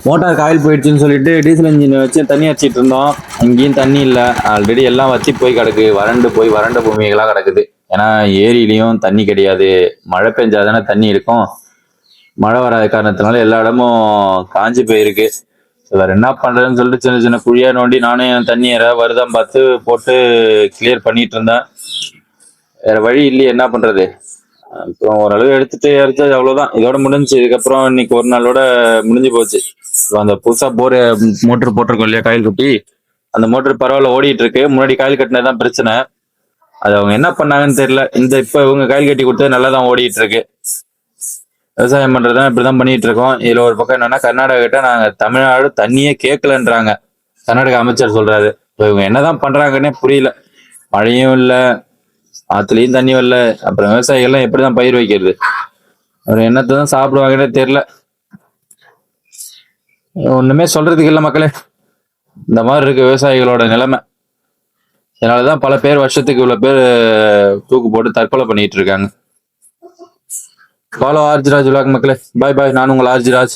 Motor coil போயிடுச்சுன்னு சொல்லிட்டு diesel engine வச்சு தண்ணி அடிச்சிட்டு இருந்தோம். இங்கேயும் தண்ணி இல்லை, ஆல்ரெடி எல்லாம் வத்தி போய் கிடக்கு, வறண்ட பூமிகளாக கிடக்குது. ஏன்னா ஏரியிலையும் தண்ணி கிடையாது, மழை பெஞ்சாதானே தண்ணி இருக்கும். மழை வராத காரணத்தினால எல்லா இடமும் காஞ்சி போயிருக்கு. வேற என்ன பண்றதுன்னு சொல்லிட்டு சின்ன சின்ன குழியா நோண்டி நானே தண்ணி யாராவது வருதான் பார்த்து போட்டு கிளியர் பண்ணிட்டு இருந்தேன். வேற வழி இல்லையே, என்ன பண்றது. அப்புறம் ஓரளவு எடுத்துட்டு அவ்வளவுதான், இதோட முடிஞ்சு. இதுக்கப்புறம் இன்னைக்கு ஒரு நாளோட முடிஞ்சு போச்சு. அந்த புதுசா போர் மோட்டர் போட்டிருக்கோம் இல்லையா, காயில் கட்டி, அந்த மோட்டர் பரவாயில்ல ஓடிட்டு இருக்கு. முன்னாடி காயில் கட்டினதுதான் பிரச்சனை. அது அவங்க என்ன பண்ணாங்கன்னு தெரியல. இப்ப இவங்க காயில் கட்டி கொடுத்தது நல்லா தான் ஓடிட்டு இருக்கு. விவசாயம் பண்றதுதான் இப்படிதான் பண்ணிட்டு இருக்கோம். இதுல ஒரு பக்கம் என்னன்னா, கர்நாடகா கிட்ட நாங்க தமிழ்நாடு தண்ணியே கேட்கலன்றாங்க. கர்நாடக அமைச்சர் சொல்றாரு. இவங்க என்னதான் பண்றாங்கன்னே புரியல. மழையும் இல்ல, ஆத்துலயும் தண்ணி வரல, அப்புறம் விவசாயிகள்லாம் எப்படிதான் பயிர் வைக்கிறது? ஒரு என்னத்தை தான் சாப்பிடுவாங்கன்னே தெரியல. ஒண்ணுமே சொல்றதுக்கு இல்ல மக்களே. இந்த மாதிரி இருக்கு விவசாயிகளோட நிலைமை. இதனாலதான் பல பேர் வருஷத்துக்கு இவ்வளவு பேர் தூக்கு போட்டு தற்கொலை பண்ணிட்டு இருக்காங்க. ஃபாலோ ஆர்ஜிராஜ் உலக மக்களே. பாய் பாய். நான் உங்கள் ஆர்ஜிராஜ்.